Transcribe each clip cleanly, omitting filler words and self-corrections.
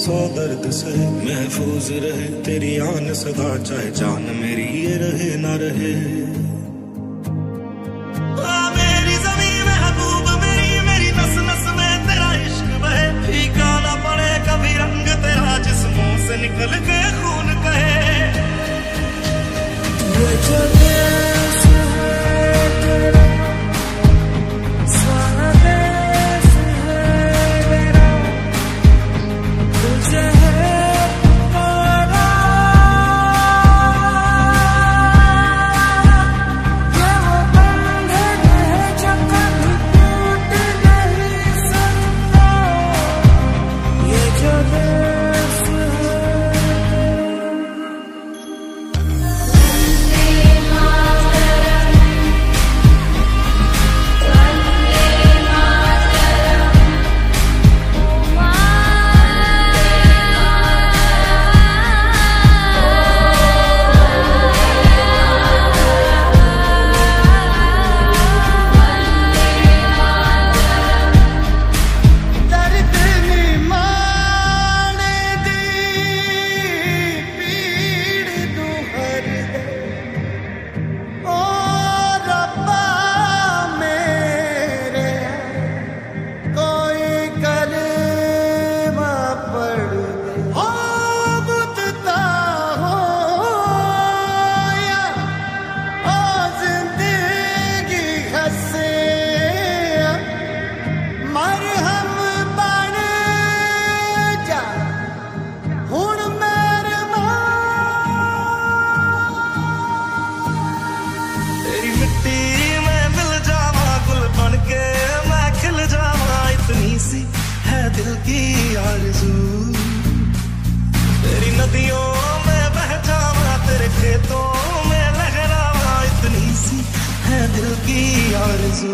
100 दर्द से महफूज रहे तेरी आन सदा, चाहे जान मेरी ये रहे ना रहे। मेरी ज़मीं महबूब मेरी नस नस में तेरा इश्क बहे, फीका ना पड़े कभी रंग तेरा जिस्मों से निकल के खून कहे। दिल की आरज़ू तेरी नदियों में बह जावा, तेरे खेतों में लहरावा, इतनी सी है दिल की आरज़ू।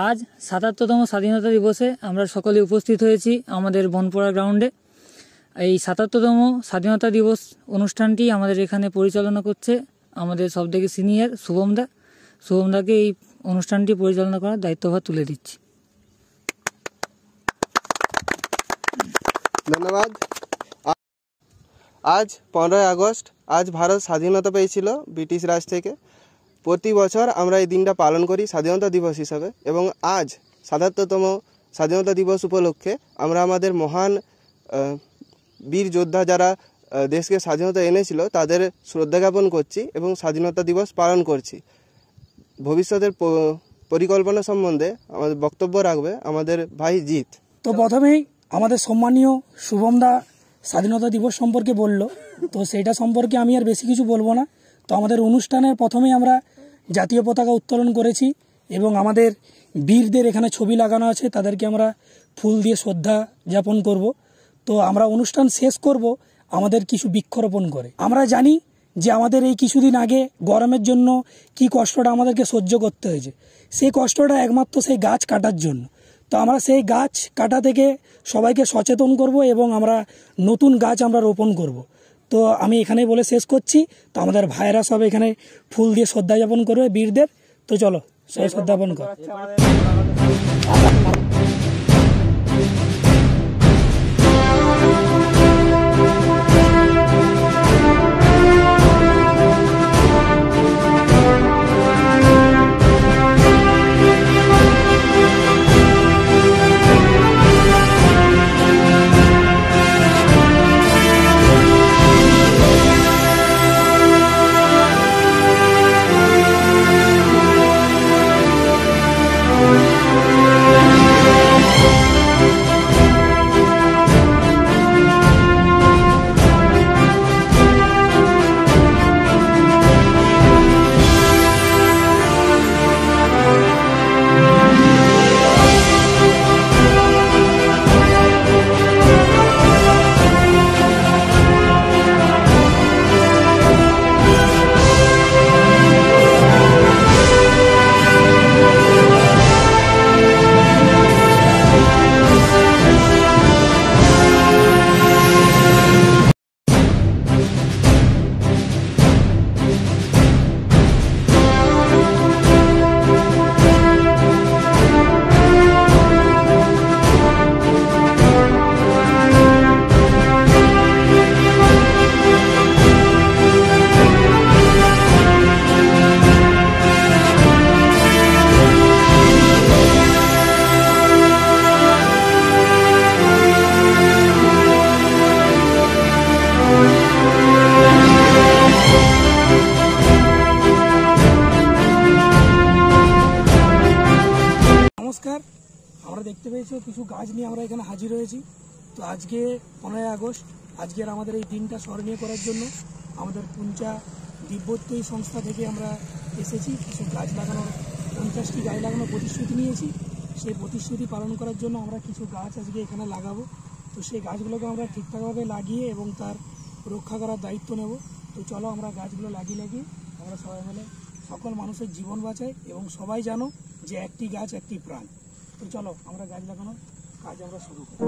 आज ৭৭তম স্বাধীনতা দিবসে আমরা সকলে উপস্থিত হয়েছি আমাদের বনপাড়া গ্রাউন্ডে। এই ৭৭তম স্বাধীনতা দিবস অনুষ্ঠানটি আমাদের এখানে পরিচালনা করছে আমাদের সবথেকে সিনিয়র শুভমদাকে এই অনুষ্ঠানটি পরিচালনা করার দায়িত্বভার তুলে দিচ্ছি। ধন্যবাদ। আজ 15 আগস্ট, আজ ভারত স্বাধীনতা পেয়েছিল ব্রিটিশ রাজ থেকে। প্রতি বছর আমরা এই দিনটা পালন করি স্বাধীনতা দিবস হিসাবে, এবং আজ ৭৭তম স্বাধীনতা দিবস উপলক্ষে আমরা আমাদের মহান বীর যোদ্ধা যারা দেশকে স্বাধীনতা এনেছিল তাদের শ্রদ্ধা জ্ঞাপন করছি এবং স্বাধীনতা দিবস পালন করছি। ভবিষ্যতের পরিকল্পনা সম্বন্ধে আমাদের বক্তব্য রাখবে আমাদের ভাই জিৎ। তো প্রথমেই আমাদের সম্মানীয় শুভমদা স্বাধীনতা দিবস সম্পর্কে বলল, তো সেইটা সম্পর্কে আমি আর বেশি কিছু বলবো না। তো আমাদের অনুষ্ঠানের প্রথমেই আমরা জাতীয় পতাকা উত্তোলন করেছি এবং আমাদের বীরদের এখানে ছবি লাগানো আছে, তাদেরকে আমরা ফুল দিয়ে শ্রদ্ধা জ্ঞাপন করব। তো আমরা অনুষ্ঠান শেষ করব আমাদের কিছু বৃক্ষরোপণ করে। আমরা জানি যে আমাদের এই কিছুদিন আগে গরমের জন্য কি কষ্টটা আমাদেরকে সহ্য করতে হয়েছে, সেই কষ্টটা একমাত্র সেই গাছ কাটার জন্য। তো আমরা সেই গাছ কাটা থেকে সবাইকে সচেতন করব এবং আমরা নতুন গাছ আমরা রোপণ করব। তো আমি এখানেই বলে শেষ করছি। তো আমাদের ভাইরা সব এখানে ফুল দিয়ে শ্রদ্ধা জ্ঞাপন করবে বীরদের। তো চলো সবাই শ্রদ্ধা জ্ঞাপন কর। কিছু গাছ নিয়ে আমরা এখানে হাজির হয়েছি। তো আজকে 15 আগস্ট, আজকের আমাদের এই দিনটা স্মরণীয় করার জন্য আমাদের পুঞ্চা দিব্যত্বী সংস্থা থেকে আমরা এসেছি। কিছু গাছ লাগানোর 50টি গাছ লাগানোর প্রতিশ্রুতি নিয়েছি। সেই প্রতিশ্রুতি পালন করার জন্য আমরা কিছু গাছ আজকে এখানে লাগাবো। তো সেই গাছগুলোকে আমরা ঠিকঠাকভাবে লাগিয়ে এবং তার রক্ষা করার দায়িত্ব নেব। তো চলো আমরা গাছগুলো লাগিয়ে আমরা সবাই মিলে সকল মানুষের জীবন বাঁচাই এবং সবাই জানো যে একটি গাছ একটি প্রাণ। তো চলো আমরা গাছ লাগানোর কাজ আমরা শুরু করি।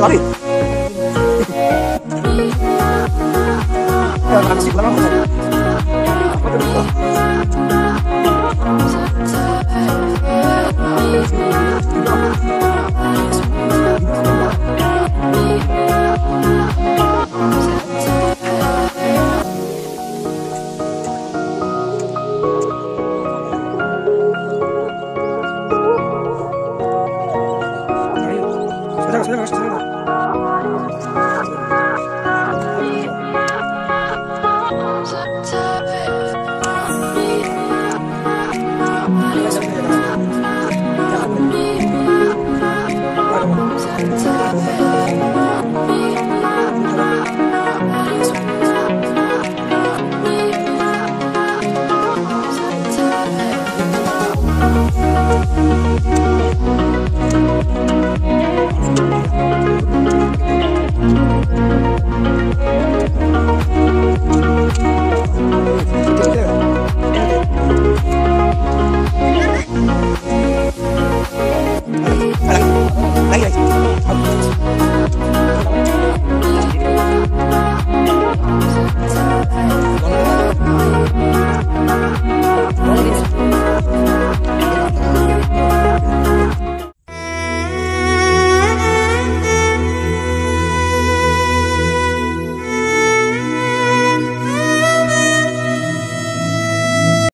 Sorry.